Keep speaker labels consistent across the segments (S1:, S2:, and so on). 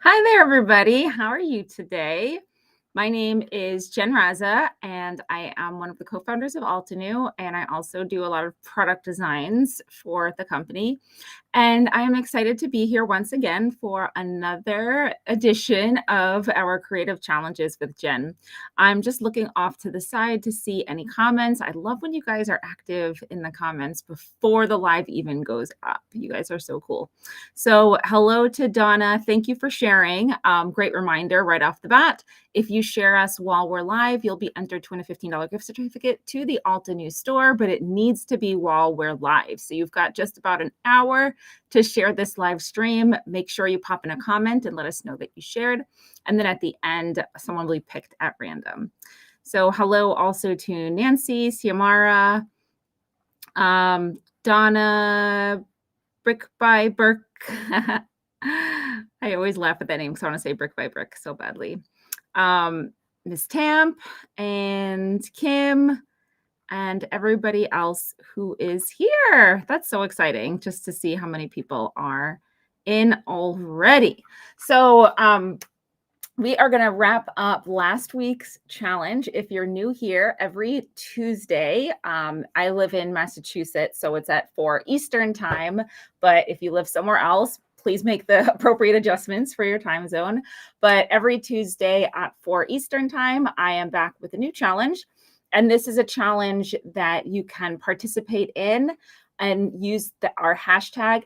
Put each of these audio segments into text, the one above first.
S1: Hi there, everybody. How are you today? My name is Jen Raza, and I am one of the co-founders of Altenew, and I also do a lot of product designs for the company. And I am excited to be here once again for another edition of our Creative Challenges with Jen. I'm just looking off to the side to see any comments. I love when you guys are active in the comments before the live even goes up. You guys are so cool. So hello to Donna. Thank you for sharing. Great reminder right off the bat. If you share us while we're live, you'll be entered to win a $15 gift certificate to the Altenew store, but it needs to be while we're live. So you've got just about an hour to share this live stream. Make sure you pop in a comment and let us know that you shared. And then at the end, someone will be picked at random. So hello also to Nancy, Ciamara, Donna, Brick by Burke. I always laugh at that name because I want to say Brick by Brick so badly. Miss Tamp and Kim and everybody else who is here. That's so exciting just to see how many people are in already. So we are going to wrap up last week's challenge. If you're new here, every Tuesday, I live in Massachusetts, so it's at 4 Eastern time. But if you live somewhere else, please make the appropriate adjustments for your time zone. But every Tuesday at 4 Eastern time, I am back with a new challenge. And this is a challenge that you can participate in and use our hashtag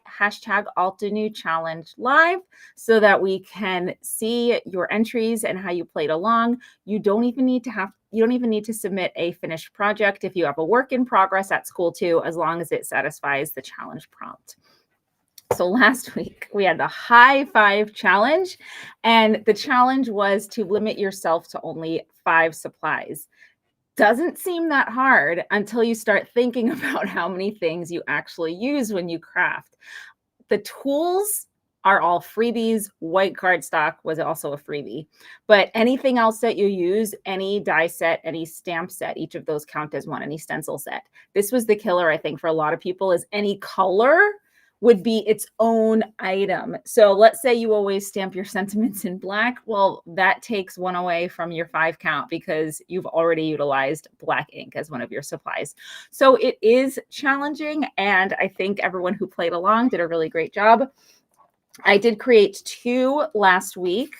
S1: Altenew Challenge Live so that we can see your entries and how you played along. You don't even need to submit a finished project. If you have a work in progress, that's cool too, as long as it satisfies the challenge prompt. So last week we had the high five challenge, and the challenge was to limit yourself to only 5 supplies. Doesn't seem that hard until you start thinking about how many things you actually use when you craft. The tools are all freebies. White cardstock was also a freebie. But anything else that you use, any die set, any stamp set, each of those count as one, any stencil set. This was the killer, I think, for a lot of people, is any color would be its own item. So let's say you always stamp your sentiments in black. Well, that takes 1 away from your 5 count because you've already utilized black ink as one of your supplies. So it is challenging, and I think everyone who played along did a really great job. I did create 2 last week.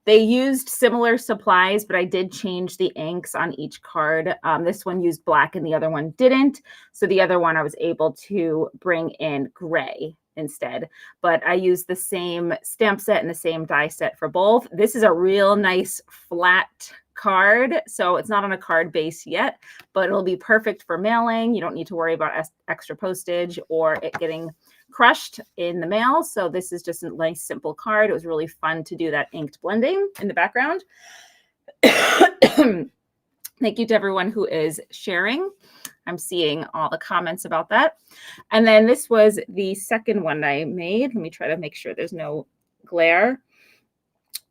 S1: They used similar supplies, but I did change the inks on each card. This one used black and the other one didn't. So the other one I was able to bring in gray instead. But I used the same stamp set and the same die set for both. This is a real nice flat card. So it's not on a card base yet, but it'll be perfect for mailing. You don't need to worry about extra postage or it getting crushed in the mail. So this is just a nice simple card. It was really fun to do that inked blending in the background. Thank you to everyone who is sharing. I'm seeing all the comments about that. And then this was the second one I made. Let me try to make sure there's no glare.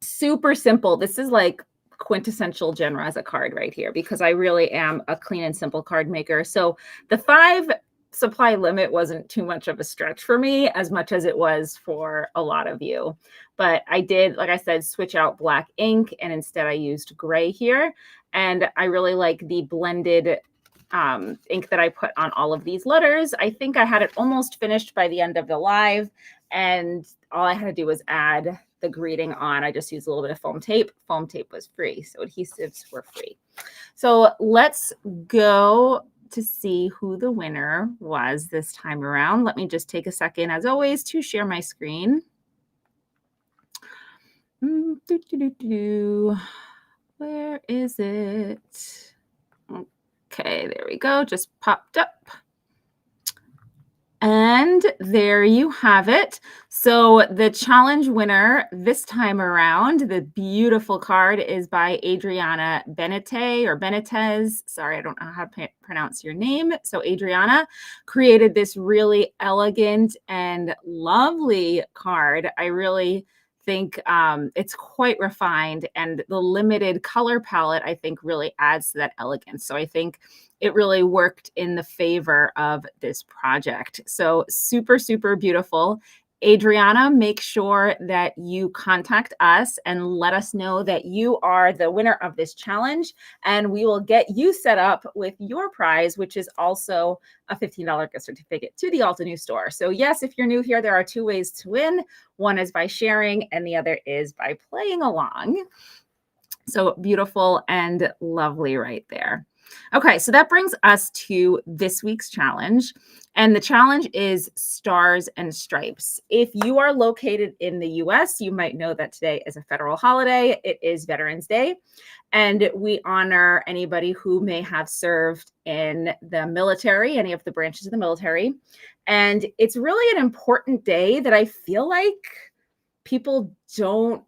S1: Super simple. This is like quintessential Jen Raza card right here because I really am a clean and simple card maker. So the 5 supply limit wasn't too much of a stretch for me as much as it was for a lot of you. But I did, like I said, switch out black ink, and instead I used gray here. And I really like the blended ink that I put on all of these letters. I think I had it almost finished by the end of the live, and all I had to do was add the greeting on. I just used a little bit of foam tape. Foam tape was free, so adhesives were free. So let's go to see who the winner was this time around. Let me just take a second, as always, to share my screen. Where is it? Okay, there we go. Just popped up. And there you have it. So the challenge winner this time around, the beautiful card, is by Adriana Benete or Benitez. Sorry, I don't know how to pronounce your name. So Adriana created this really elegant and lovely card. I really think it's quite refined, and the limited color palette, I think, really adds to that elegance. So I think it really worked in the favor of this project. So super, super beautiful. Adriana, make sure that you contact us and let us know that you are the winner of this challenge, and we will get you set up with your prize, which is also a $15 gift certificate to the Altenew store. So yes, if you're new here, there are two ways to win. One is by sharing, and the other is by playing along. So beautiful and lovely right there. Okay, so that brings us to this week's challenge. And the challenge is stars and stripes. If you are located in the US, you might know that today is a federal holiday. It is Veterans Day. And we honor anybody who may have served in the military, any of the branches of the military. And it's really an important day that I feel like people don't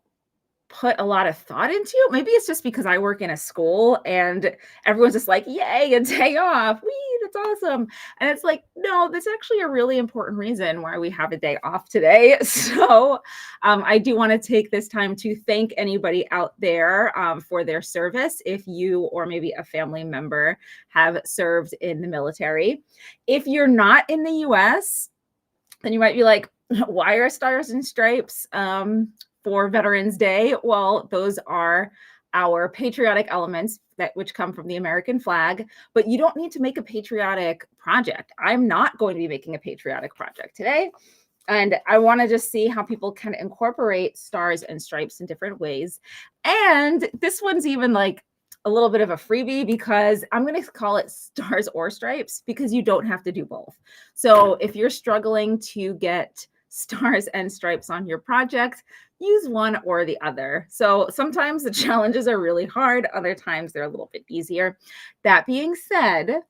S1: put a lot of thought into. Maybe it's just because I work in a school and everyone's just like, yay, a day off. Wee, that's awesome. And it's like, no, that's actually a really important reason why we have a day off today. So I do want to take this time to thank anybody out there for their service. If you or maybe a family member have served in the military. If you're not in the US, then you might be like, why are stars and stripes for Veterans Day? Well, those are our patriotic elements which come from the American flag, but you don't need to make a patriotic project. I'm not going to be making a patriotic project today. And I want to just see how people can incorporate stars and stripes in different ways. And this one's even like a little bit of a freebie because I'm going to call it stars or stripes because you don't have to do both. So if you're struggling to get stars and stripes on your project, use one or the other. So sometimes the challenges are really hard. Other times they're a little bit easier. That being said,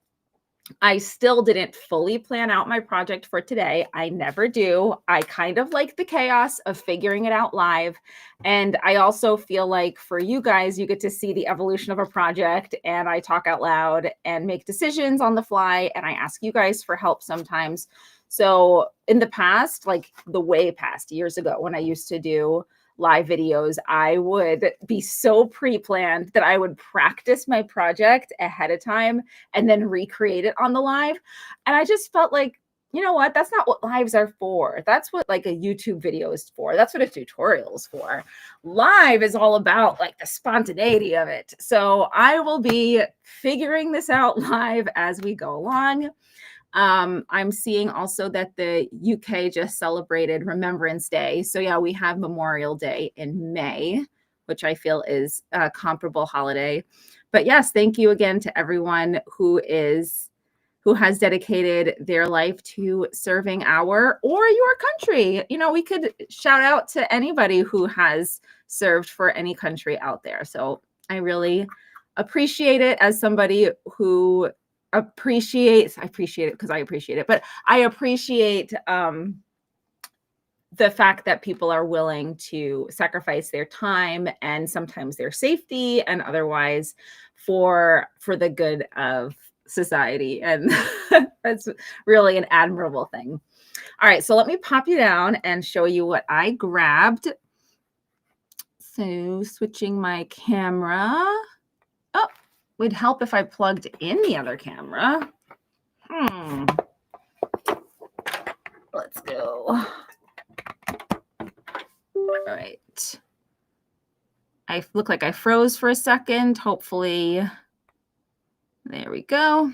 S1: I still didn't fully plan out my project for today. I never do. I kind of like the chaos of figuring it out live. And I also feel like for you guys, you get to see the evolution of a project, and I talk out loud and make decisions on the fly. And I ask you guys for help sometimes. So in the past, like the way past years ago, when I used to do live videos, I would be so pre-planned that I would practice my project ahead of time and then recreate it on the live. And I just felt like, you know what? That's not what lives are for. That's what like a YouTube video is for. That's what a tutorial is for. Live is all about like the spontaneity of it. So I will be figuring this out live as we go along. I'm seeing also that the UK just celebrated Remembrance Day. So yeah, we have Memorial Day in May, which I feel is a comparable holiday. But yes, thank you again to everyone who has dedicated their life to serving our or your country. You know, we could shout out to anybody who has served for any country out there. So I really appreciate it as somebody who I appreciate it because I appreciate it, but I appreciate the fact that people are willing to sacrifice their time and sometimes their safety and otherwise for the good of society. And that's really an admirable thing. All right, so let me pop you down and show you what I grabbed. So switching my camera. Oh, would help if I plugged in the other camera. Let's go. All right. I look like I froze for a second. Hopefully, there we go.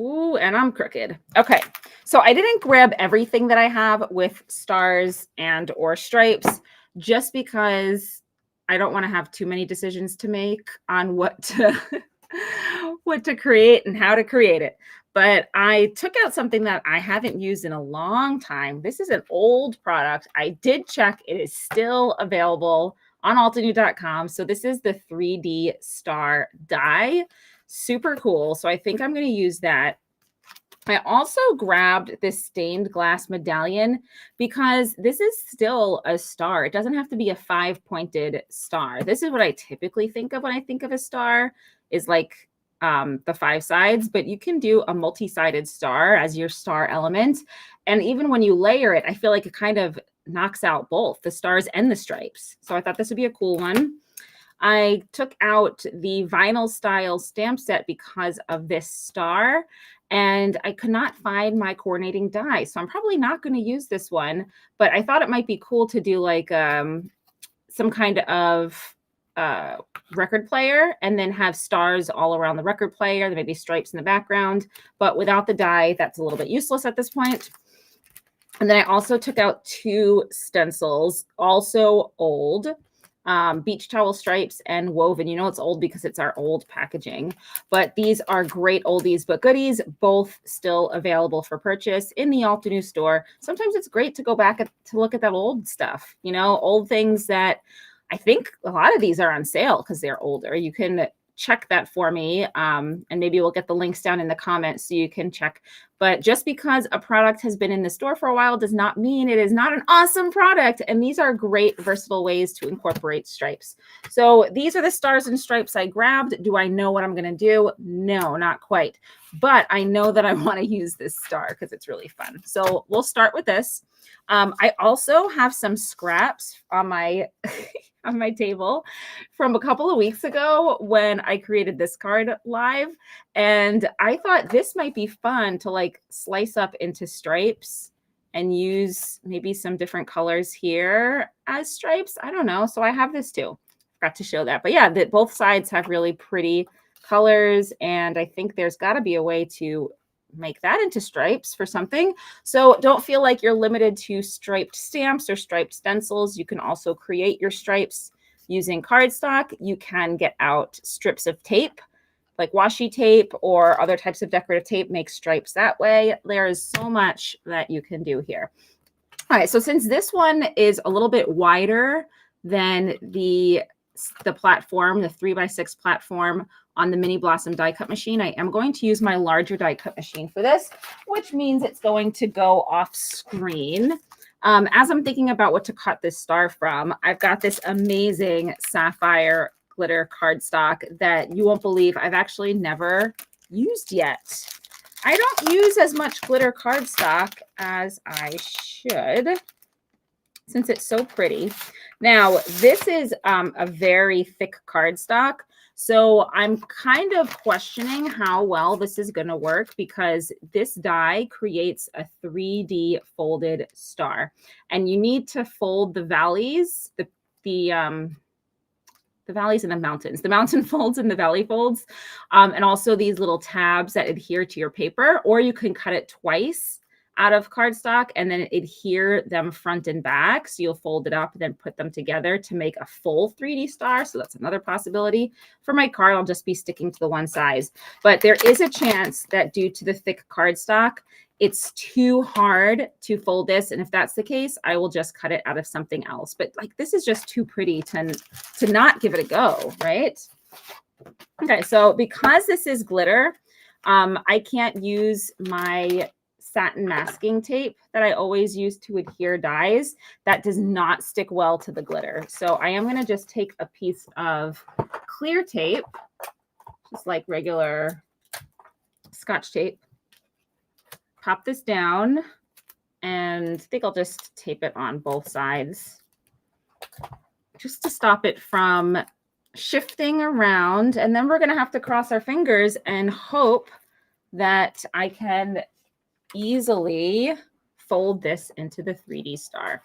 S1: Ooh, and I'm crooked. Okay, so I didn't grab everything that I have with stars and or stripes just because I don't want to have too many decisions to make on what to create and how to create it. But I took out something that I haven't used in a long time. This is an old product. I did check. It is still available on altenew.com. So this is the 3D star die. Super cool. So I think I'm going to use that. I also grabbed this stained glass medallion because this is still a star. It doesn't have to be a 5-pointed star. This is what I typically think of when I think of a star, is like the 5 sides, but you can do a multi-sided star as your star element. And even when you layer it, I feel like it kind of knocks out both the stars and the stripes. So I thought this would be a cool one. I took out the vinyl style stamp set because of this star. and I could not find my coordinating die. So I'm probably not going to use this one, but I thought it might be cool to do like some kind of uh, record player and then have stars all around the record player. There may be stripes in the background, but without the die, that's a little bit useless at this point. And then I also took out 2 stencils, also old, beach towel stripes and woven. You know it's old because it's our old packaging, but these are great oldies but goodies, both still available for purchase in the Altenew store. Sometimes it's great to go back to look at that old stuff, you know, old things that I think a lot of these are on sale because they're older. You can check that for me, and maybe we'll get the links down in the comments so you can check. But just because a product has been in the store for a while does not mean it is not an awesome product. And these are great versatile ways to incorporate stripes. So these are the stars and stripes I grabbed. Do I know what I'm going to do? No, not quite. But I know that I want to use this star because it's really fun. So we'll start with this. I also have some scraps on my on my table from a couple of weeks ago when I created this card live. And I thought this might be fun to like slice up into stripes and use maybe some different colors here as stripes. I don't know. So I have this too. Forgot to show that. But yeah, both sides have really pretty colors. And I think there's got to be a way to make that into stripes for something. So don't feel like you're limited to striped stamps or striped stencils. You can also create your stripes using cardstock. You can get out strips of tape like washi tape or other types of decorative tape, make stripes that way. There is so much that you can do here. All right, so since this one is a little bit wider than the platform, the 3x6 platform on the Mini Blossom die cut machine, I am going to use my larger die cut machine for this, which means it's going to go off screen. As I'm thinking about what to cut this star from, I've got this amazing sapphire glitter cardstock that you won't believe I've actually never used yet. I don't use as much glitter cardstock as I should since it's so pretty. Now, this is a very thick cardstock, so I'm kind of questioning how well this is going to work because this die creates a 3D folded star, and you need to fold the valleys, the valleys and the mountains, the mountain folds and the valley folds, and also these little tabs that adhere to your paper, or you can cut it twice out of cardstock and then adhere them front and back. So you'll fold it up and then put them together to make a full 3D star. So that's another possibility. For my card, I'll just be sticking to the one size. But there is a chance that due to the thick cardstock, it's too hard to fold this. And if that's the case, I will just cut it out of something else. But like this is just too pretty to not give it a go, right? Okay, so because this is glitter, I can't use my satin masking tape that I always use to adhere dies. That does not stick well to the glitter. So I am going to just take a piece of clear tape, just like regular Scotch tape, pop this down, and I think I'll just tape it on both sides just to stop it from shifting around. And then we're going to have to cross our fingers and hope that I can easily fold this into the 3D star.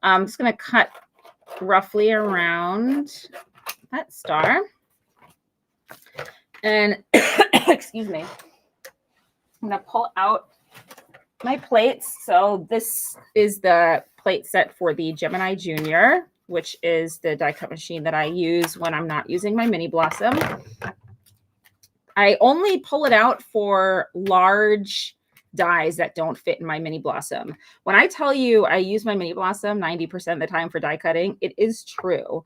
S1: I'm just going to cut roughly around that star. And excuse me, I'm going to pull out my plates. So this is the plate set for the Gemini Junior, which is the die cut machine that I use when I'm not using my Mini Blossom. I only pull it out for large dies that don't fit in my Mini Blossom. When I tell you I use my Mini Blossom 90% of the time for die cutting, it is true.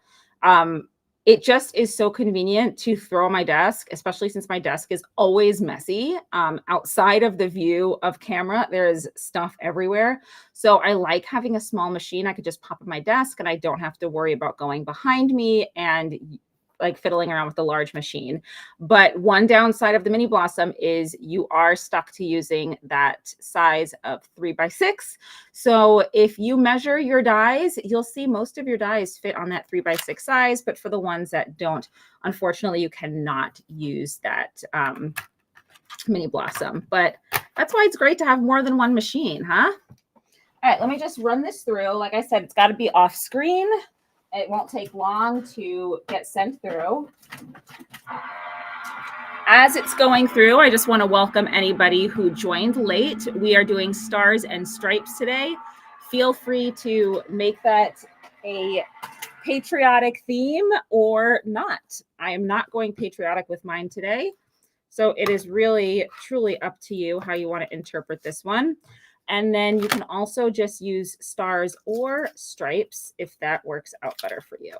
S1: It just is so convenient to throw on my desk, especially since my desk is always messy. Outside of the view of camera, there is stuff everywhere. So I like having a small machine I could just pop on my desk and I don't have to worry about going behind me and like fiddling around with the large machine. But one downside of the Mini Blossom is you are stuck to using that size of 3x6. So if you measure your dies, you'll see most of your dies fit on that 3x6 size, but for the ones that don't, unfortunately, you cannot use that mini blossom. But that's why it's great to have more than one machine, huh? All right, let me just run this through. Like I said, it's got to be off screen. It won't take long to get sent through. As it's going through, I just want to welcome anybody who joined late. We are doing stars and stripes today. Feel free to make that a patriotic theme or not. I am not going patriotic with mine today. So it is really, truly up to you how you want to interpret this one. And then you can also just use stars or stripes if that works out better for you.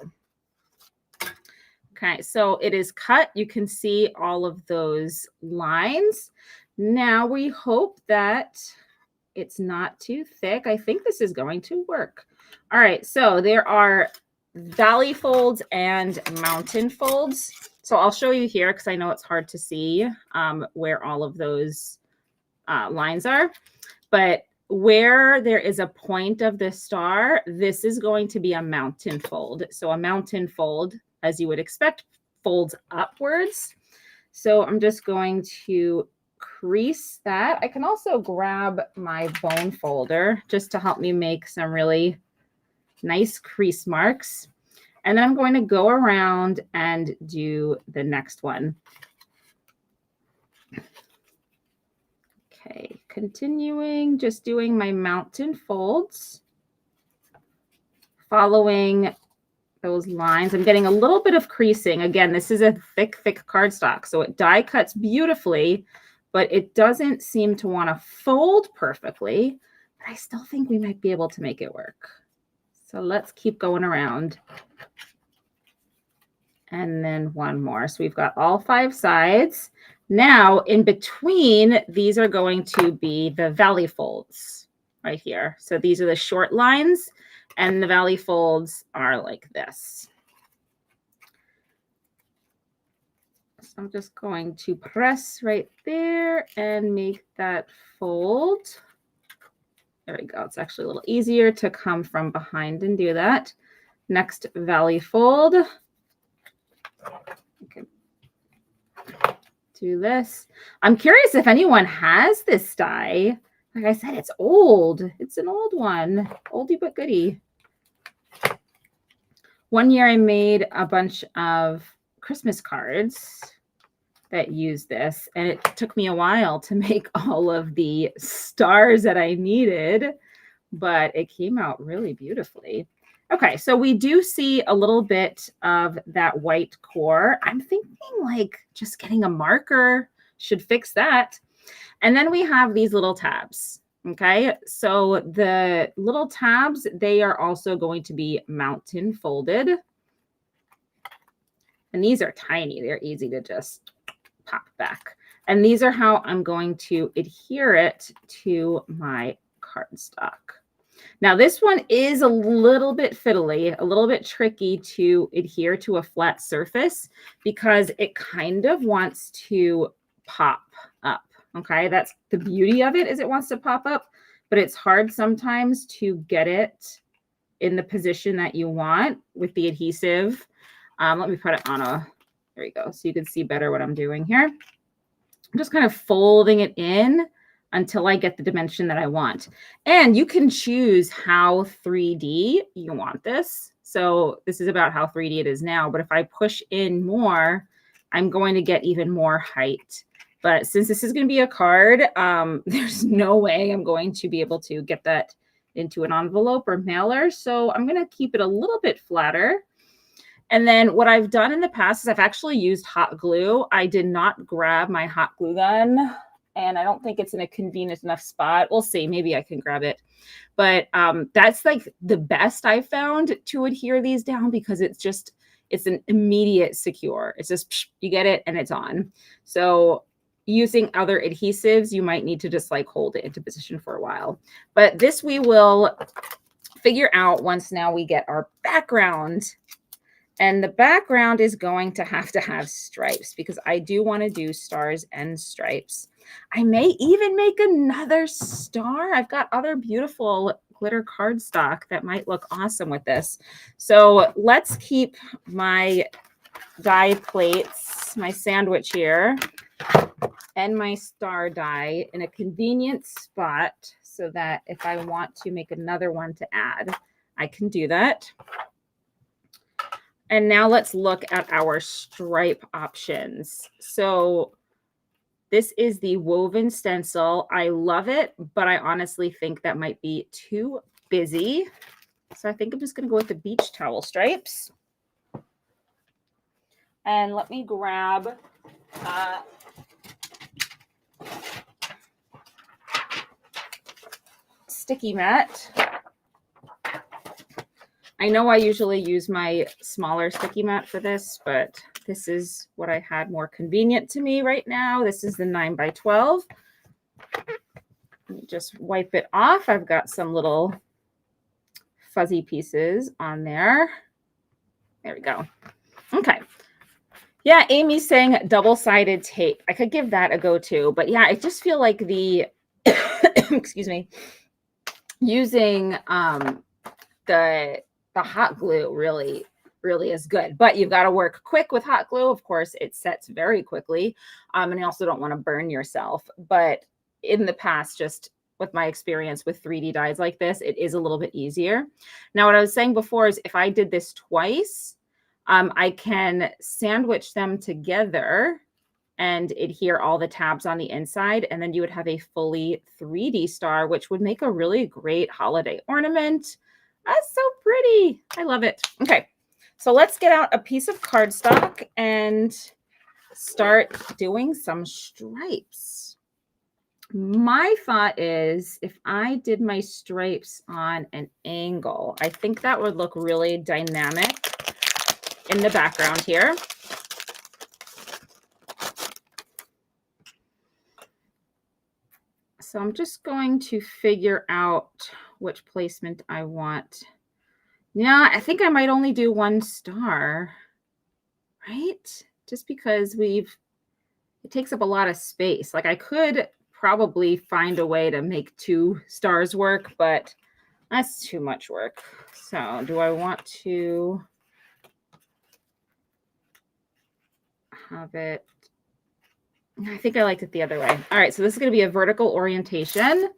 S1: Okay, so it is cut. You can see all of those lines. Now we hope that it's not too thick. I think this is going to work. All right, so there are valley folds and mountain folds. So I'll show you here because I know it's hard to see where all of those lines are. But where there is a point of the star, this is going to be a mountain fold. So a mountain fold, as you would expect, folds upwards. So I'm just going to crease that. I can also grab my bone folder just to help me make some really nice crease marks. And then I'm going to go around and do the next one. Okay, continuing, just doing my mountain folds, following those lines. I'm getting a little bit of creasing. Again, this is a thick cardstock, so it die cuts beautifully, but it doesn't seem to want to fold perfectly. But I still think we might be able to make it work. So let's keep going around. And then one more. So we've got all 5 sides. Now, in between, these are going to be the valley folds right here. So these are the short lines, and the valley folds are like this. So I'm just going to press right there and make that fold. There we go. It's actually a little easier to come from behind and do that. Next valley fold. Okay. Do this. I'm curious if anyone has this die. Like I said, it's old. It's an old one. Oldie but goodie. One year I made a bunch of Christmas cards that use this, and it took me a while to make all of the stars that I needed, but it came out really beautifully. Okay, so we do see a little bit of that white core. I'm thinking like just getting a marker should fix that. And then we have these little tabs. Okay, so the little tabs, they are also going to be mountain folded. And these are tiny. They're easy to just pop back. And these are how I'm going to adhere it to my cardstock. Now, this one is a little bit fiddly, a little bit tricky to adhere to a flat surface because it kind of wants to pop up. Okay, that's the beauty of it, is it wants to pop up, but it's hard sometimes to get it in the position that you want with the adhesive. Let me put it on a, there we go, so you can see better what I'm doing here. I'm just kind of folding it in until I get the dimension that I want. And you can choose how 3D you want this. So this is about how 3D it is now, but if I push in more, I'm going to get even more height. But since this is going to be a card, there's no way I'm going to be able to get that into an envelope or mailer. So I'm going to keep it a little bit flatter. And then what I've done in the past is I've actually used hot glue. I did not grab my hot glue gun, and I don't think it's in a convenient enough spot. We'll see. Maybe I can grab it. But that's like the best I've found to adhere these down because it's an immediate secure. It's just, psh, you get it and it's on. So using other adhesives, you might need to just like hold it into position for a while. But this we will figure out once now we get our background. And the background is going to have stripes because I do want to do stars and stripes. I may even make another star. I've got other beautiful glitter cardstock that might look awesome with this. So let's keep my die plates, my sandwich here. and my star die in a convenient spot so that if I want to make another one to add, I can do that. And now let's look at our stripe options. So this is the woven stencil. I love it, but I honestly think that might be too busy. So I think I'm just going to go with the beach towel stripes. And let me grab sticky mat. I know I usually use my smaller sticky mat for this, but this is what I had more convenient to me right now. This is the 9x12. Let me just wipe it off. I've got some little fuzzy pieces on there. There we go. Okay. Yeah, Amy's saying double-sided tape. I could give that a go too, but yeah, I just feel like the, excuse me, using the hot glue really is good, but you've got to work quick with hot glue. Of course, it sets very quickly, and you also don't want to burn yourself. But in the past, just with my experience with 3D dyes like this, it is a little bit easier. Now, what I was saying before is if I did this twice, I can sandwich them together and adhere all the tabs on the inside, and then you would have a fully 3D star, which would make a really great holiday ornament. That's so pretty. I love it. Okay, so let's get out a piece of cardstock and start doing some stripes. My thought is if I did my stripes on an angle, I think that would look really dynamic in the background here. So I'm just going to figure out which placement I want. Yeah, I think I might only do one star, right? Just because it takes up a lot of space. Like I could probably find a way to make 2 stars work, but that's too much work. So do I want to have it? I think I liked it the other way. All right, so this is going to be a vertical orientation,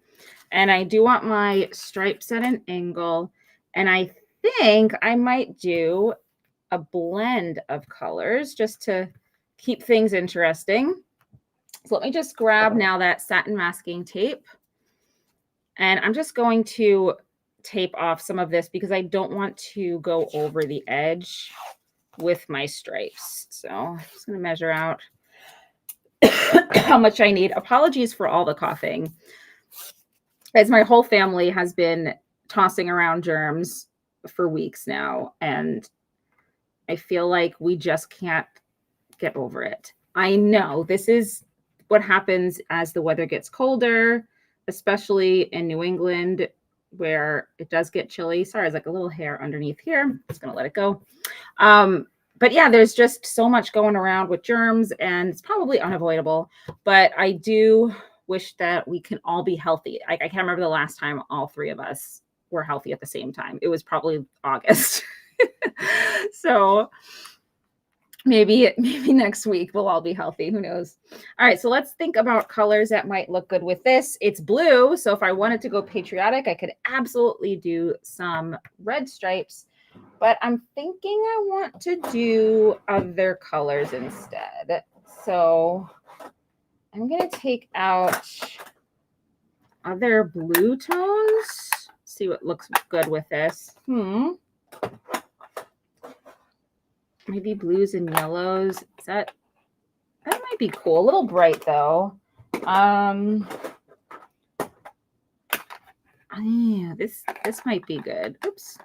S1: and I do want my stripes at an angle, and I think I might do a blend of colors just to keep things interesting. So let me just grab now that satin masking tape, and I'm just going to tape off some of this because I don't want to go over the edge with my stripes. So I'm just going to measure out how much I need. Apologies for all the coughing, as my whole family has been tossing around germs for weeks now, and I feel like we just can't get over it. I know this is what happens as the weather gets colder, especially in New England, where it does get chilly. Sorry, there's like a little hair underneath here. I'm just going to let it go. But yeah, there's just so much going around with germs, and it's probably unavoidable. But I do wish that we can all be healthy. I can't remember the last time all 3 of us were healthy at the same time. It was probably August. So maybe next week we'll all be healthy. Who knows? All right, so let's think about colors that might look good with this. It's blue, so if I wanted to go patriotic, I could absolutely do some red stripes, but I'm thinking I want to do other colors instead. So I'm going to take out other blue tones, see what looks good with this. Maybe blues and yellows. That might be cool. A little bright though. Yeah, this might be good. Oops.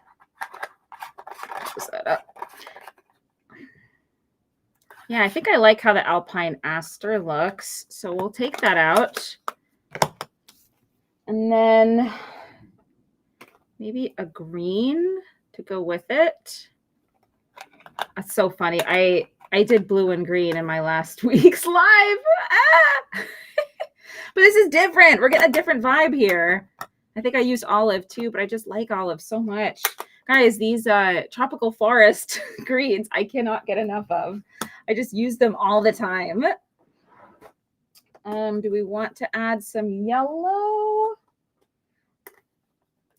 S1: Close that up. Yeah, I think I like how the Alpine Aster looks. So we'll take that out. And then maybe a green to go with it. That's so funny. I did blue and green in my last week's live. But this is different. We're getting a different vibe here. I think I used olive too, but I just like olive so much. Guys, these tropical forest greens, I cannot get enough of. I just use them all the time. Do we want to add some yellow?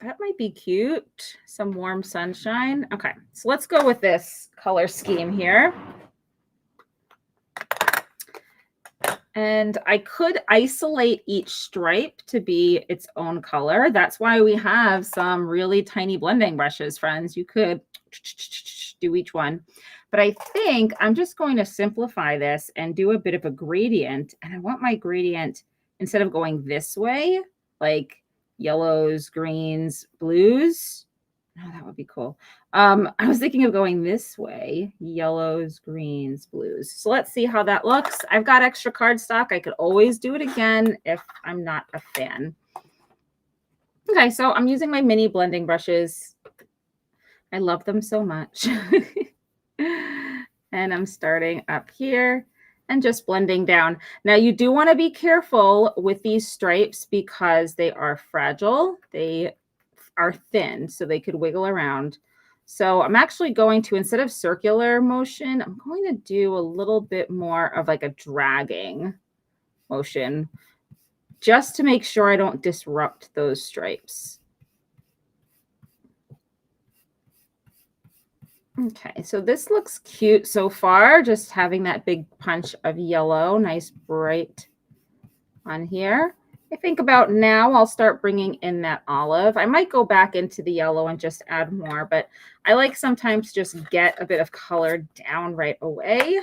S1: That might be cute. Some warm sunshine. Okay, so let's go with this color scheme here. And I could isolate each stripe to be its own color. That's why we have some really tiny blending brushes, friends. You could do each one. But I think I'm just going to simplify this and do a bit of a gradient. And I want my gradient, instead of going this way, like yellows, greens, blues. Oh, that would be cool. I was thinking of going this way, yellows, greens, blues. So let's see how that looks. I've got extra cardstock. I could always do it again if I'm not a fan. Okay, so I'm using my mini blending brushes. I love them so much. And I'm starting up here and just blending down. Now you do want to be careful with these stripes because they are fragile. They are thin, so they could wiggle around. So I'm actually going to, instead of circular motion, I'm going to do a little bit more of like a dragging motion just to make sure I don't disrupt those stripes. Okay, so this looks cute so far, just having that big punch of yellow, nice bright on here. I think about now I'll start bringing in that olive. I might go back into the yellow and just add more, but I like sometimes just get a bit of color down right away.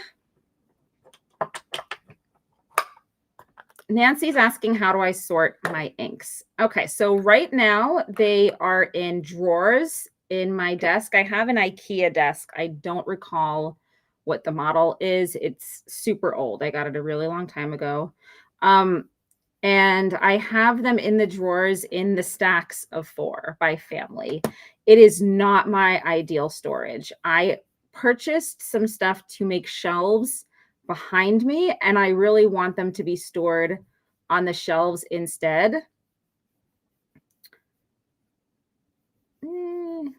S1: Nancy's asking, how do I sort my inks? Okay, so right now they are in drawers in my desk. I have an IKEA desk. I don't recall what the model is. It's super old. I got it a really long time ago. And I have them in the drawers in the stacks of 4 by family. It is not my ideal storage. I purchased some stuff to make shelves behind me, and I really want them to be stored on the shelves instead.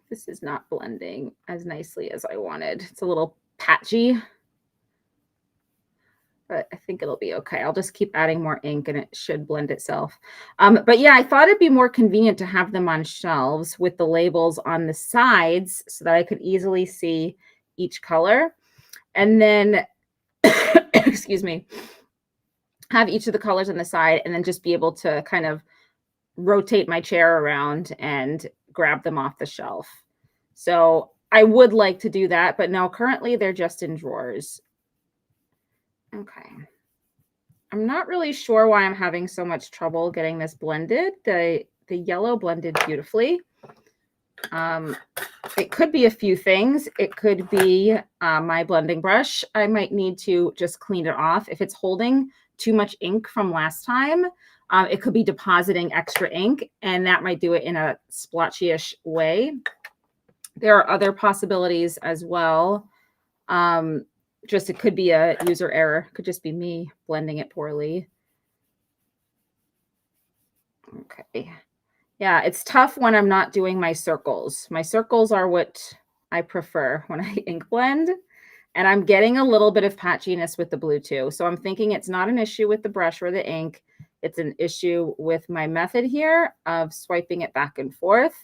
S1: This is not blending as nicely as I wanted. It's a little patchy, but I think it'll be okay. I'll just keep adding more ink and it should blend itself. But yeah, I thought it'd be more convenient to have them on shelves with the labels on the sides so that I could easily see each color. And then, excuse me, have each of the colors on the side and then just be able to kind of rotate my chair around and grab them off the shelf. So I would like to do that, but no, currently they're just in drawers. Okay. I'm not really sure why I'm having so much trouble getting this blended. The yellow blended beautifully. It could be a few things. It could be my blending brush. I might need to just clean it off. If it's holding too much ink from last time, it could be depositing extra ink, and that might do it in a splotchy-ish way. There are other possibilities as well. Just it could be a user error. It could just be me blending it poorly. Okay. Yeah, it's tough when I'm not doing my circles. My circles are what I prefer when I ink blend. And I'm getting a little bit of patchiness with the blue too. So I'm thinking it's not an issue with the brush or the ink. It's an issue with my method here of swiping it back and forth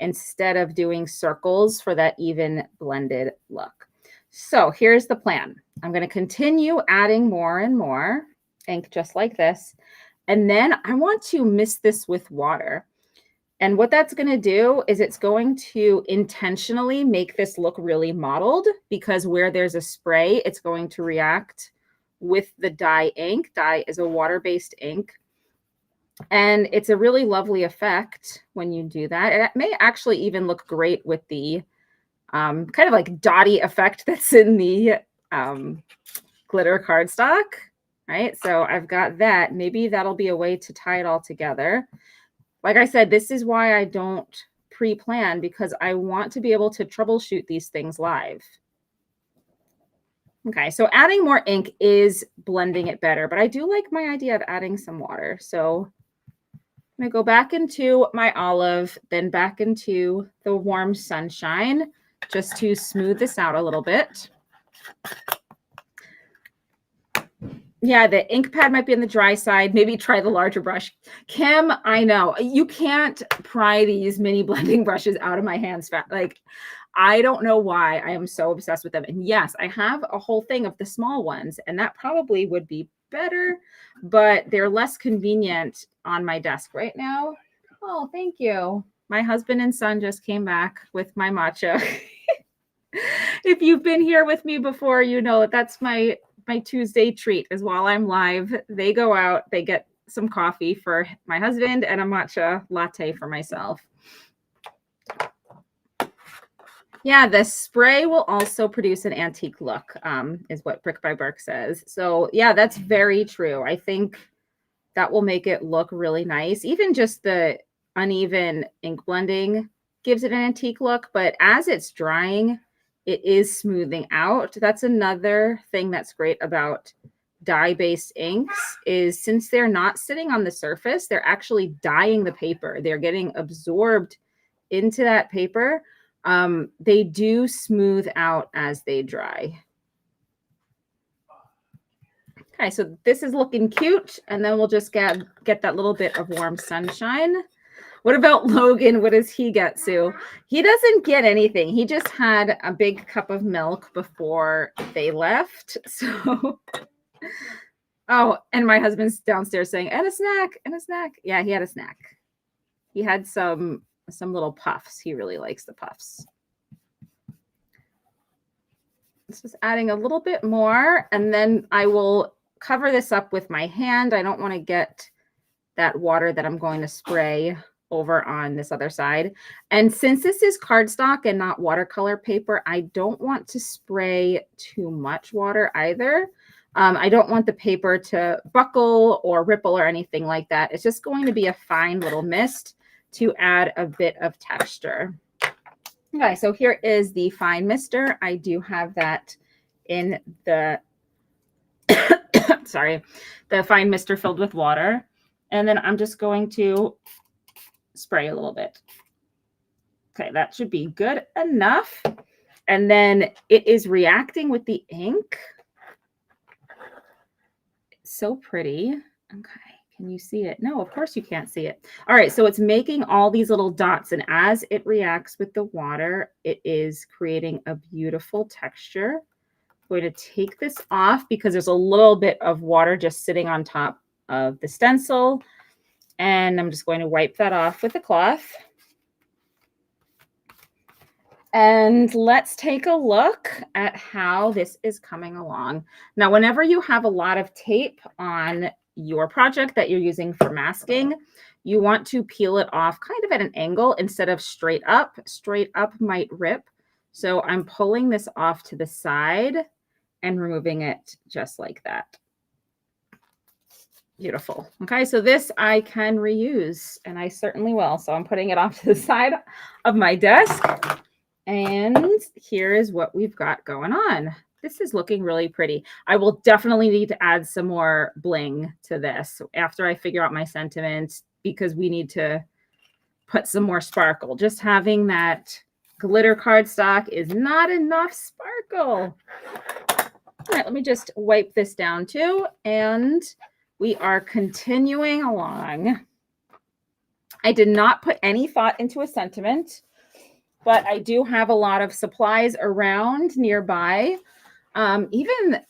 S1: instead of doing circles for that even blended look. So here's the plan. I'm going to continue adding more and more ink just like this. And then I want to mist this with water. And what that's going to do is it's going to intentionally make this look really mottled, because where there's a spray, it's going to react with the dye ink. Dye is a water-based ink. And it's a really lovely effect when you do that. And it may actually even look great with the kind of like dotty effect that's in the glitter cardstock, right? So I've got that. Maybe that'll be a way to tie it all together. Like I said, this is why I don't pre-plan, because I want to be able to troubleshoot these things live. Okay, so adding more ink is blending it better, but I do like my idea of adding some water. So I'm going to go back into my olive, then back into the warm sunshine, just to smooth this out a little bit. Yeah, the ink pad might be on the dry side. Maybe try the larger brush. Kim, I know. You can't pry these mini blending brushes out of my hands fast. Like, I don't know why I am so obsessed with them. And yes, I have a whole thing of the small ones, and that probably would be better, but they're less convenient on my desk right now. Oh, thank you. My husband and son just came back with my matcha. If you've been here with me before, you know that's my Tuesday treat is while I'm live, they go out, they get some coffee for my husband and a matcha latte for myself. Yeah, the spray will also produce an antique look, is what Brick by Brick says. So yeah, that's very true. I think that will make it look really nice. Even just the uneven ink blending gives it an antique look, but as it's drying, it is smoothing out. That's another thing that's great about dye-based inks is since they're not sitting on the surface, they're actually dyeing the paper. They're getting absorbed into that paper. They do smooth out as they dry. Okay, so this is looking cute, and then we'll just get that little bit of warm sunshine. What about Logan? What does he get, Sue? He doesn't get anything. He just had a big cup of milk before they left. So, oh, and my husband's downstairs saying, and a snack, and a snack. Yeah, he had a snack. He had some little puffs. He really likes the puffs. This is adding a little bit more, and then I will cover this up with my hand. I don't want to get that water that I'm going to spray over on this other side. And since this is cardstock and not watercolor paper, I don't want to spray too much water either. I don't want the paper to buckle or ripple or anything like that. It's just going to be a fine little mist to add a bit of texture. Okay, so here is the fine mister. I do have that in the, sorry, the fine mister filled with water. And then I'm just going to spray a little bit. Okay, that should be good enough. And then it is reacting with the ink. It's so pretty. Okay. Can you see it? No, of course you can't see it. All right, so it's making all these little dots, and as it reacts with the water, it is creating a beautiful texture. I'm going to take this off because there's a little bit of water just sitting on top of the stencil, and I'm just going to wipe that off with a cloth. And let's take a look at how this is coming along. Now, whenever you have a lot of tape on your project that you're using for masking, you want to peel it off kind of at an angle instead of straight up. Straight up might rip. So I'm pulling this off to the side and removing it just like that. Beautiful. Okay, so this I can reuse, and I certainly will. So I'm putting it off to the side of my desk. And here is what we've got going on. This is looking really pretty. I will definitely need to add some more bling to this after I figure out my sentiments, because we need to put some more sparkle. Just having that glitter cardstock is not enough sparkle. All right, let me just wipe this down too. And we are continuing along. I did not put any thought into a sentiment, but I do have a lot of supplies around nearby. Even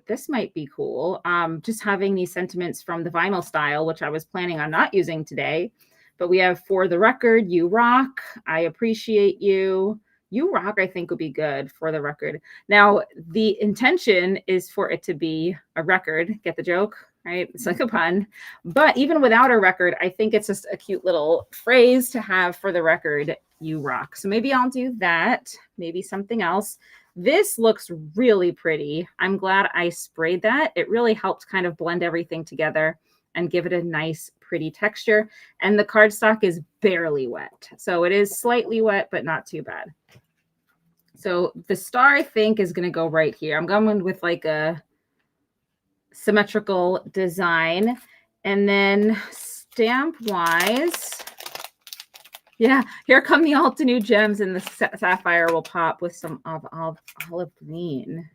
S1: this might be cool. Just having these sentiments from the vinyl style, which I was planning on not using today. But we have For the Record, You Rock, I Appreciate You. You Rock, I think, would be good for the record. Now, the intention is for it to be a record. Get the joke, right? It's like a pun. But even without a record, I think it's just a cute little phrase to have for the record, You Rock. So maybe I'll do that. Maybe something else. This looks really pretty. I'm glad I sprayed that. It really helped kind of blend everything together and give it a nice, pretty texture. And the cardstock is barely wet. So it is slightly wet, but not too bad. So the star, I think, is going to go right here. I'm going with like a symmetrical design. And then stamp-wise, yeah, here come the Altenew gems, and the sapphire will pop with some of olive green.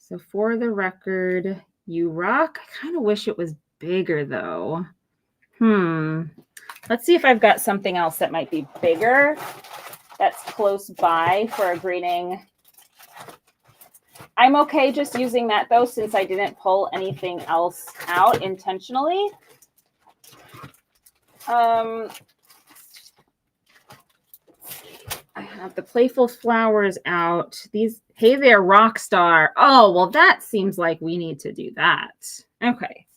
S1: So for the record, you rock. I kind of wish it was bigger though. Let's see if I've got something else that might be bigger that's close by for a greeting. I'm okay just using that though, since I didn't pull anything else out intentionally. I have the playful flowers out. These, hey there, rock star. Oh, well, that seems like we need to do that. Okay.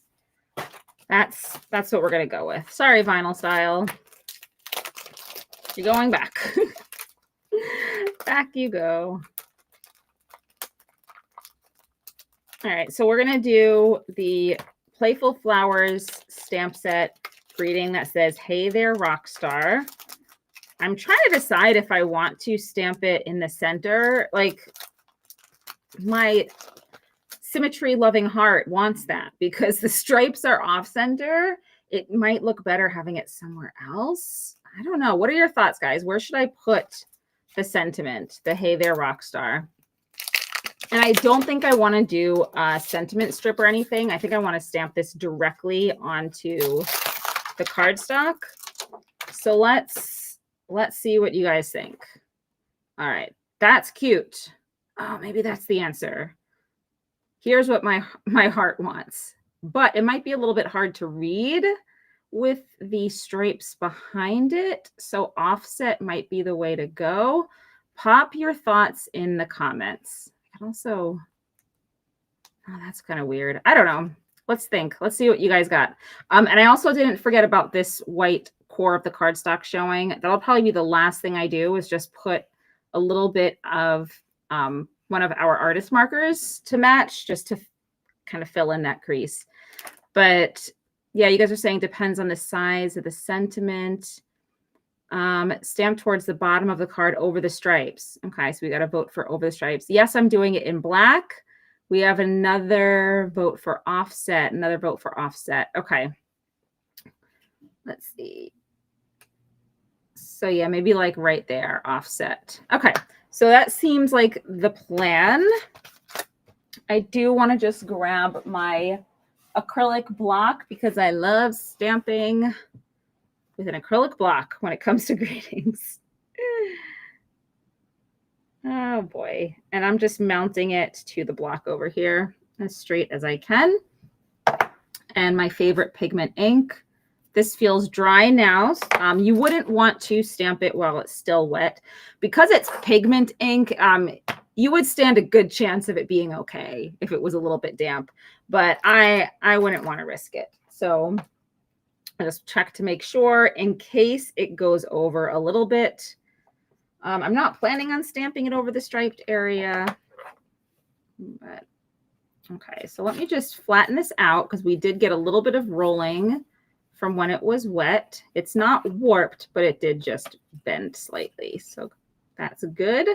S1: That's what we're going to go with. Sorry, vinyl style. You're going back. Back you go. All right, so we're going to do the Playful Flowers stamp set greeting that says, hey there, rock star. I'm trying to decide if I want to stamp it in the center. Like, my symmetry loving heart wants that because the stripes are off center. It might look better having it somewhere else. I don't know. What are your thoughts, guys? Where should I put the sentiment, the hey there, rock star? And I don't think I want to do a sentiment strip or anything. I think I want to stamp this directly onto the cardstock. So let's see what you guys think. All right, that's cute. Oh, maybe that's the answer. Here's what my heart wants, but it might be a little bit hard to read with the stripes behind it. So offset might be the way to go. Pop your thoughts in the comments. Also, oh, that's kind of weird. I don't know. Let's think. Let's see what you guys got. And I also didn't forget about this white core of the cardstock showing. That'll probably be the last thing I do, is just put a little bit of one of our artist markers to match, just to kind of fill in that crease. But yeah, you guys are saying depends on the size of the sentiment. Stamp towards the bottom of the card over the stripes. Okay, so we got a vote for over the stripes. Yes, I'm doing it in black. We have another vote for offset, another vote for offset. Okay, let's see. So yeah, maybe like right there, offset. Okay, so that seems like the plan. I do want to just grab my acrylic block because I love stamping with an acrylic block when it comes to greetings. Oh boy. And I'm just mounting it to the block over here as straight as I can. And my favorite pigment ink. This feels dry now. You wouldn't want to stamp it while it's still wet. Because it's pigment ink, you would stand a good chance of it being okay if it was a little bit damp. But I wouldn't want to risk it. So I just check to make sure in case it goes over a little bit. I'm not planning on stamping it over the striped area. But okay, so let me just flatten this out because we did get a little bit of rolling from when it was wet. It's not warped, but it did just bend slightly. So that's good.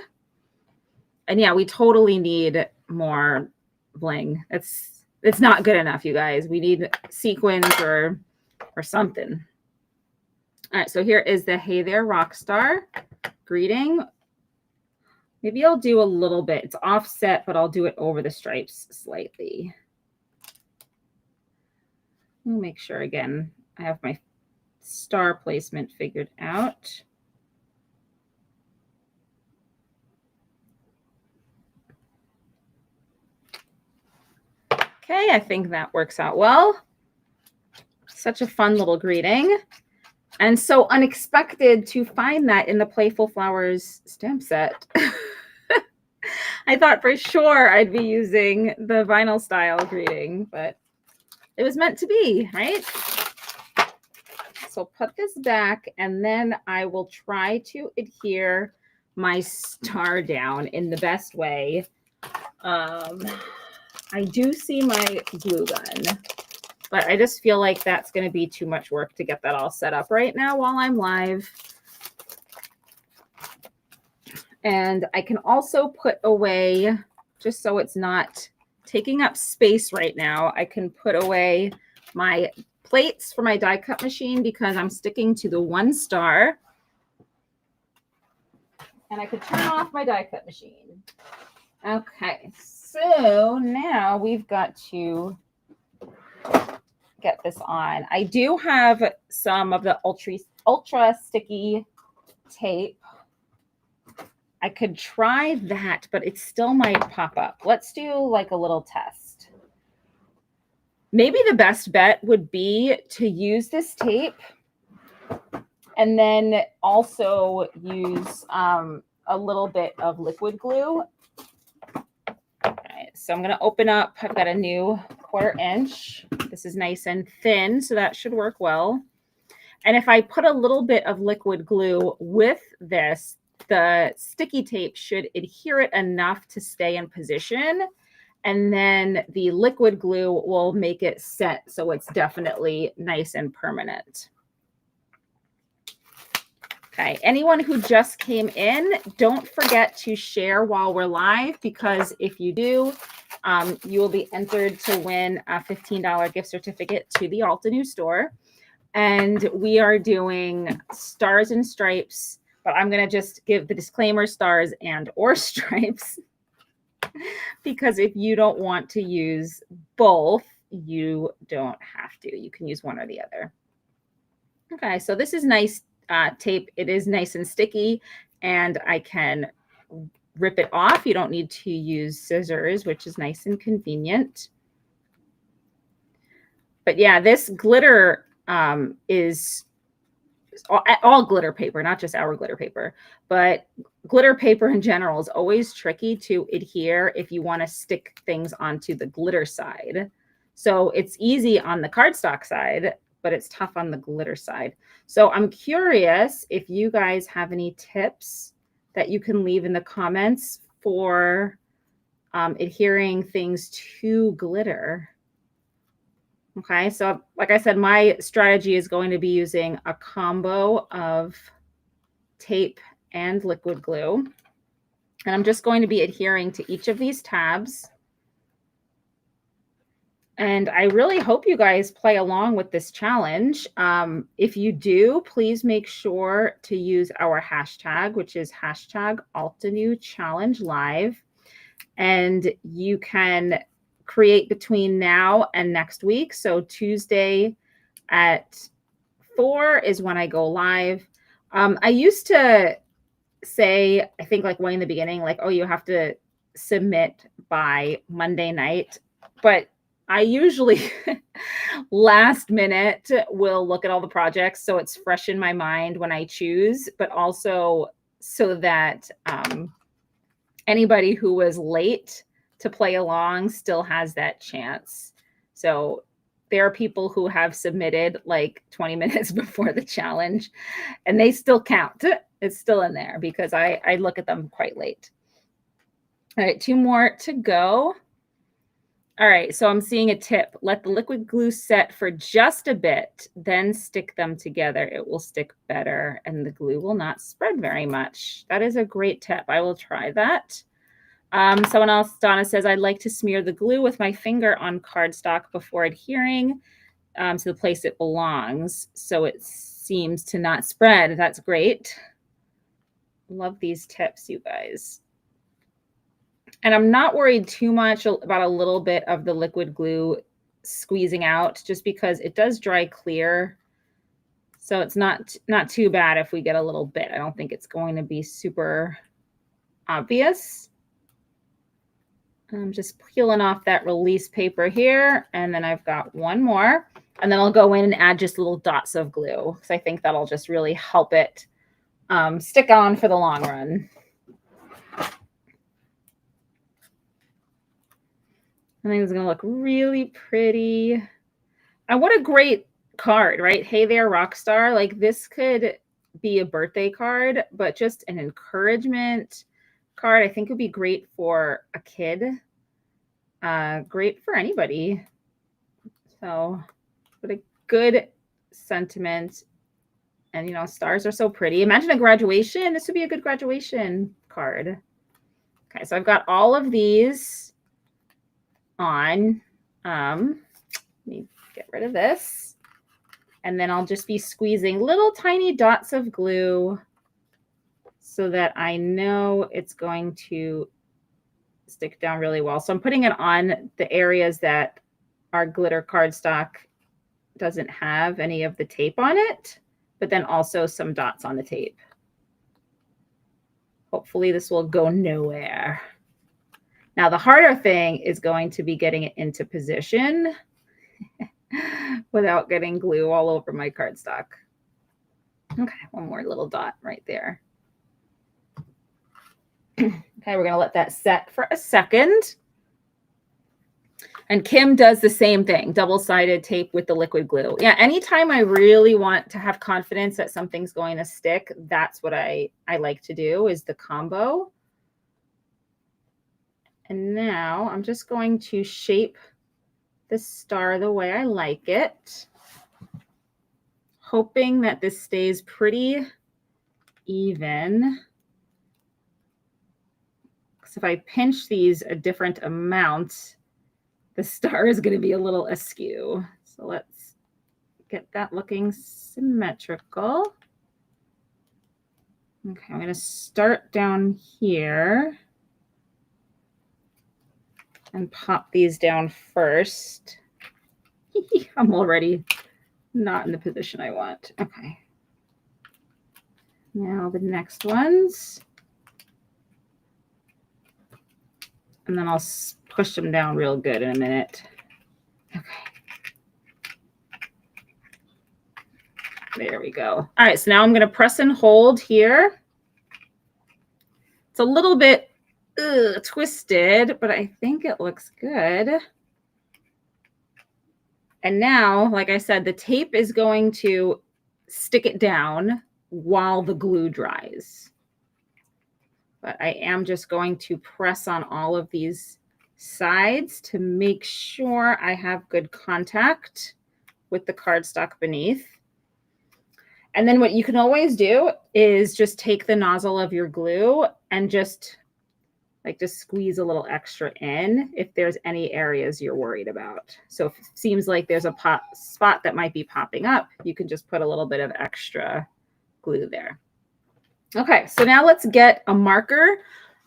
S1: And yeah, we totally need more bling. It's not good enough, you guys. We need sequins or something. All right, so here is the hey there, rock star greeting. Maybe I'll do a little bit. It's offset, but I'll do it over the stripes slightly. We'll make sure again I have my star placement figured out. Okay, I think that works out well. Such a fun little greeting. And so unexpected to find that in the Playful Flowers stamp set. I thought for sure I'd be using the vinyl style greeting, but it was meant to be, right? So put this back, and then I will try to adhere my star down in the best way. I do see my glue gun, but I just feel like that's going to be too much work to get that all set up right now while I'm live. And I can also put away, just so it's not taking up space right now, I can put away my plates for my die cut machine because I'm sticking to the 1 star. And I could turn off my die cut machine. Okay, So now we've got to get this on. I do have some of the ultra sticky tape. I could try that, but it still might pop up. Let's do like a little test. Maybe the best bet would be to use this tape and then also use a little bit of liquid glue. Okay, so I'm going to open up. I've got a new 1/4 inch. This is nice and thin, so that should work well. And if I put a little bit of liquid glue with this, the sticky tape should adhere it enough to stay in position. And then the liquid glue will make it set so it's definitely nice and permanent. Okay, anyone who just came in, don't forget to share while we're live, because if you do, you will be entered to win a $15 gift certificate to the Altenew store. And we are doing stars and stripes, but I'm going to just give the disclaimer, stars and or stripes, because if you don't want to use both, you don't have to. You can use one or the other. Okay, so this is nice tape. It is nice and sticky, and I can rip it off. You don't need to use scissors, which is nice and convenient. But yeah, this glitter is all glitter paper, not just our glitter paper, but glitter paper in general is always tricky to adhere if you want to stick things onto the glitter side. So it's easy on the cardstock side, but it's tough on the glitter side. So I'm curious if you guys have any tips that you can leave in the comments for adhering things to glitter. Okay, so like I said, my strategy is going to be using a combo of tape and liquid glue. And I'm just going to be adhering to each of these tabs. And I really hope you guys play along with this challenge. If you do, please make sure to use our hashtag, which is hashtag Altenew Challenge Live. And you can create between now and next week. So Tuesday at 4 is when I go live. I used to say, I think like way in the beginning, like, oh, you have to submit by Monday night. But I usually last minute will look at all the projects so it's fresh in my mind when I choose, but also so that anybody who was late to play along still has that chance. So there are people who have submitted like 20 minutes before the challenge, and they still count. It's still in there because I look at them quite late. All right, 2 more to go. All right, so I'm seeing a tip. Let the liquid glue set for just a bit, then stick them together. It will stick better and the glue will not spread very much. That is a great tip. I will try that. Someone else, Donna, says, I'd like to smear the glue with my finger on cardstock before adhering to the place it belongs, so it seems to not spread. That's great. Love these tips, you guys. And I'm not worried too much about a little bit of the liquid glue squeezing out, just because it does dry clear. So it's not too bad if we get a little bit. I don't think it's going to be super obvious. I'm just peeling off that release paper here, and then I've got one more, and then I'll go in and add just little dots of glue because I think that'll just really help it stick on for the long run. I think it's going to look really pretty. And what a great card, right? Hey there, rock star. Like, this could be a birthday card, but just an encouragement card. I think would be great for a kid. Great for anybody. So, what a good sentiment. And, you know, stars are so pretty. Imagine a graduation. This would be a good graduation card. Okay, so I've got all of these on. Let me get rid of this. And then I'll just be squeezing little tiny dots of glue so that I know it's going to stick down really well. So I'm putting it on the areas that our glitter cardstock doesn't have any of the tape on it, but then also some dots on the tape. Hopefully this will go nowhere. Now the harder thing is going to be getting it into position without getting glue all over my cardstock. Okay, one more little dot right there. Okay, we're going to let that set for a second. And Kim does the same thing, double-sided tape with the liquid glue. Yeah, anytime I really want to have confidence that something's going to stick, that's what I like to do, is the combo. And now I'm just going to shape the star the way I like it, hoping that this stays pretty even. Because if I pinch these a different amount, the star is going to be a little askew. So let's get that looking symmetrical. Okay, I'm going to start down here and pop these down first. I'm already not in the position I want. Okay. Now the next ones. And then I'll push them down real good in a minute. Okay. There we go. All right, so now I'm going to press and hold here. It's a little bit twisted, but I think it looks good. And now, like I said, the tape is going to stick it down while the glue dries. But I am just going to press on all of these sides to make sure I have good contact with the cardstock beneath. And then what you can always do is just take the nozzle of your glue and just squeeze a little extra in if there's any areas you're worried about. So if it seems like there's a spot that might be popping up, you can just put a little bit of extra glue there. Okay, so now let's get a marker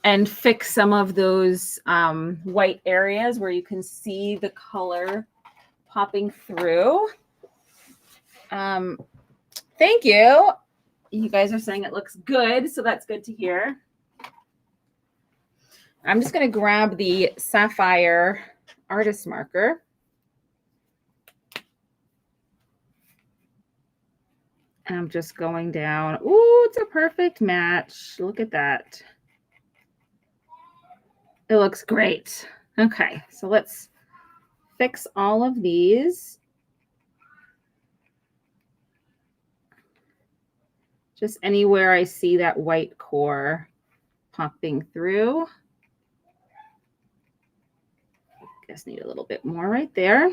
S1: and fix some of those white areas where you can see the color popping through. Thank you. You guys are saying it looks good, so that's good to hear. I'm just going to grab the Sapphire artist marker. And I'm just going down. Ooh, it's a perfect match. Look at that. It looks great. Okay, so let's fix all of these. Just anywhere I see that white core popping through. Guess need a little bit more right there.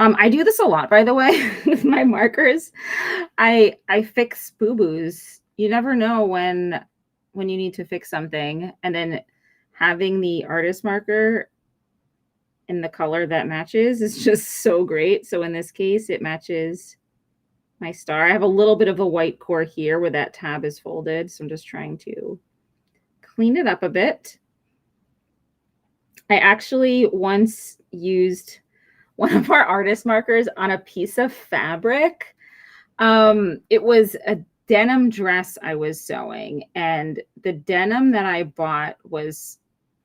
S1: I do this a lot, by the way, with my markers. I fix boo-boos. You never know when you need to fix something, and then having the artist marker in the color that matches is just so great. So in this case, it matches my star. I have a little bit of a white core here where that tab is folded, so I'm just trying to clean it up a bit. I actually once used one of our artist markers on a piece of fabric. It was a denim dress I was sewing, and the denim that I bought was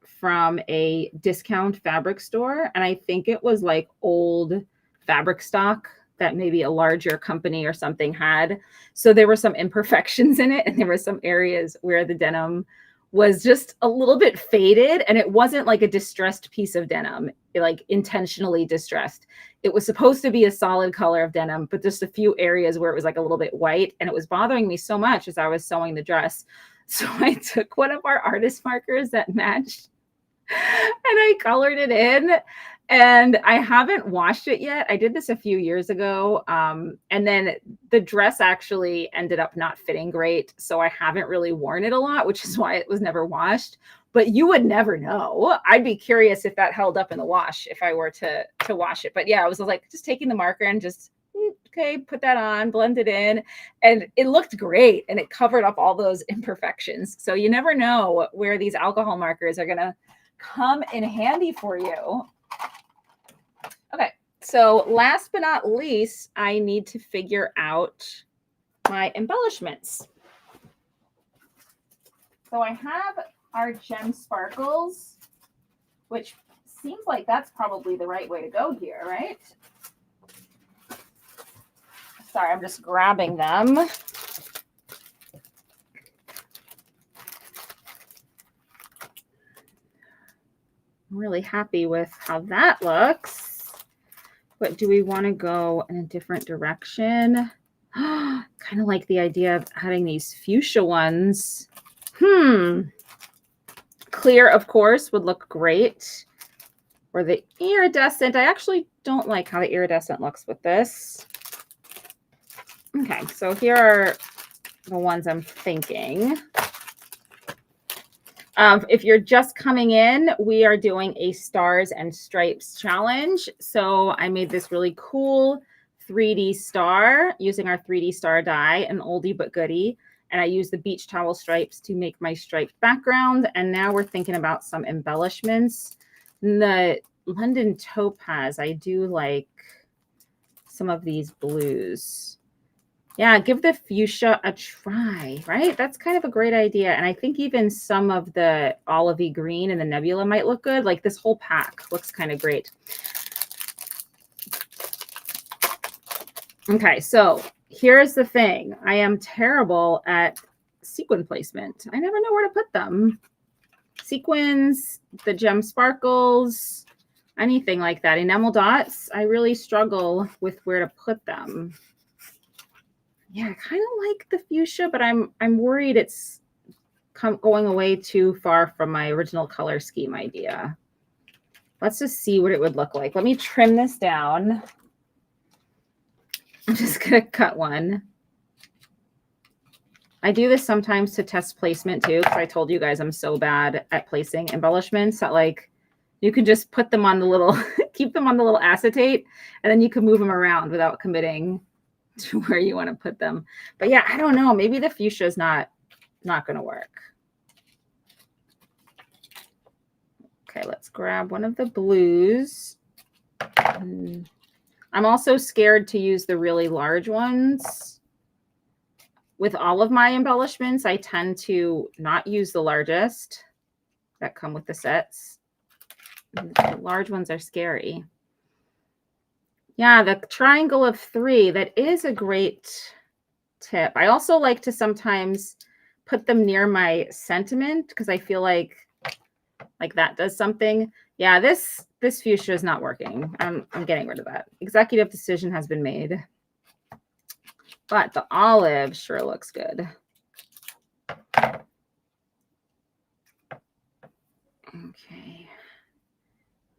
S1: from a discount fabric store, and I think it was like old fabric stock that maybe a larger company or something had. So there were some imperfections in it, and there were some areas where the denim was just a little bit faded, and it wasn't like a distressed piece of denim, like intentionally distressed. It was supposed to be a solid color of denim, but just a few areas where it was like a little bit white, and it was bothering me so much as I was sewing the dress. So I took one of our artist markers that matched and I colored it in, and I haven't washed it yet. I did this a few years ago. And then the dress actually ended up not fitting great. So I haven't really worn it a lot, which is why it was never washed. But you would never know. I'd be curious if that held up in the wash if I were to wash it. But yeah, I was like just taking the marker and just Okay, put that on, blend it in, and it looked great, and it covered up all those imperfections. So you never know where these alcohol markers are gonna come in handy for you. Okay, so last but not least, I need to figure out my embellishments. So I have our gem sparkles, which seems like that's probably the right way to go here, right? Sorry, I'm just grabbing them. I'm really happy with how that looks. But do we want to go in a different direction? Kind of like the idea of having these fuchsia ones. Clear, of course, would look great. Or the iridescent. I actually don't like how the iridescent looks with this. Okay, so here are the ones I'm thinking. If you're just coming in, we are doing a stars and stripes challenge. So I made this really cool 3D star using our 3D star die, an oldie but goodie. And I used the beach towel stripes to make my striped background. And now we're thinking about some embellishments. The London topaz, I do like some of these blues. Yeah, give the fuchsia a try, right? That's kind of a great idea. And I think even some of the olivey green and the nebula might look good. Like this whole pack looks kind of great. Okay, so here's the thing. I am terrible at sequin placement. I never know where to put them. Sequins, the gem sparkles, anything like that. Enamel dots, I really struggle with where to put them. Yeah, I kind of like the fuchsia, but I'm worried it's going away too far from my original color scheme idea. Let's just see what it would look like. Let me trim this down. I'm just going to cut one. I do this sometimes to test placement too, because I told you guys I'm so bad at placing embellishments that like you can just put them on the little, keep them on the little acetate, and then you can move them around without committing to where you want to put them. But yeah, I don't know. Maybe the fuchsia is not going to work. Okay, let's grab one of the blues. I'm also scared to use the really large ones. With all of my embellishments, I tend to not use the largest that come with the sets. The large ones are scary. Yeah, the triangle of 3, that is a great tip. I also like to sometimes put them near my sentiment because I feel like that does something. Yeah, this fuchsia is not working. I'm getting rid of that. Executive decision has been made. But the olive sure looks good. Okay.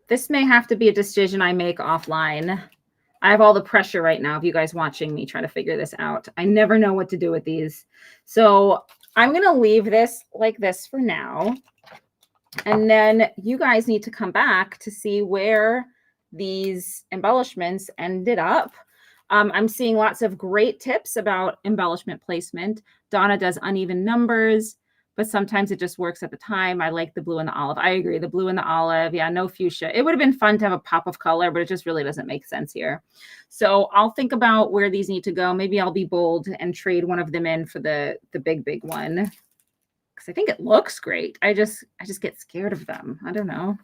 S1: This may have to be a decision I make offline. I have all the pressure right now of you guys watching me trying to figure this out. I never know what to do with these. So I'm going to leave this like this for now. And then you guys need to come back to see where these embellishments ended up. I'm seeing lots of great tips about embellishment placement. Donna does uneven numbers, but sometimes it just works at the time. I like the blue and the olive. I agree. The blue and the olive. Yeah, no fuchsia. It would have been fun to have a pop of color, but it just really doesn't make sense here. So I'll think about where these need to go. Maybe I'll be bold and trade one of them in for the big one. Because I think it looks great. I just get scared of them. I don't know.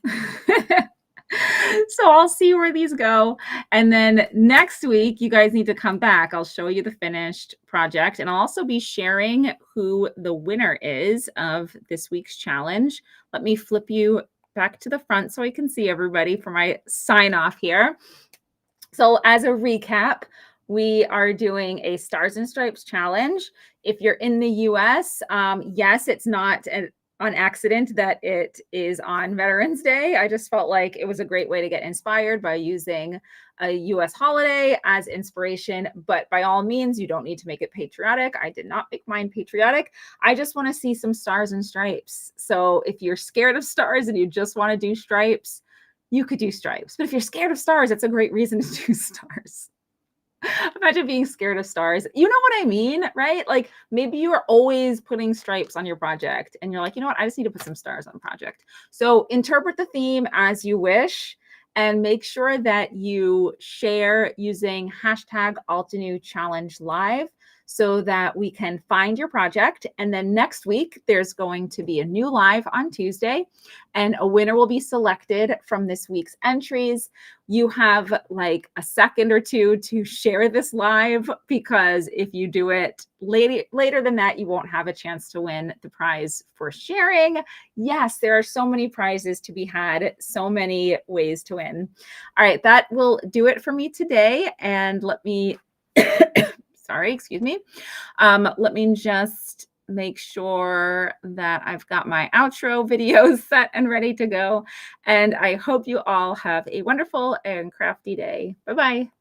S1: So I'll see where these go. And then next week, you guys need to come back. I'll show you the finished project. And I'll also be sharing who the winner is of this week's challenge. Let me flip you back to the front so I can see everybody for my sign off here. So as a recap, we are doing a Stars and Stripes challenge. If you're in the US, yes, it's not on accident that it is on Veterans Day. I just felt like it was a great way to get inspired by using a US holiday as inspiration. But by all means, you don't need to make it patriotic. I did not make mine patriotic. I just want to see some stars and stripes. So if you're scared of stars and you just want to do stripes, you could do stripes. But if you're scared of stars, it's a great reason to do stars. Imagine being scared of stars. You know what I mean, right? Like maybe you are always putting stripes on your project and you're like, you know what? I just need to put some stars on the project. So interpret the theme as you wish and make sure that you share using hashtag Altenew Challenge Live so that we can find your project. And then next week, there's going to be a new live on Tuesday and a winner will be selected from this week's entries. You have like a second or two to share this live because if you do it later than that, you won't have a chance to win the prize for sharing. Yes, there are so many prizes to be had, so many ways to win. All right, that will do it for me today. And let me, sorry, excuse me. Let me just make sure that I've got my outro videos set and ready to go. And I hope you all have a wonderful and crafty day. Bye-bye.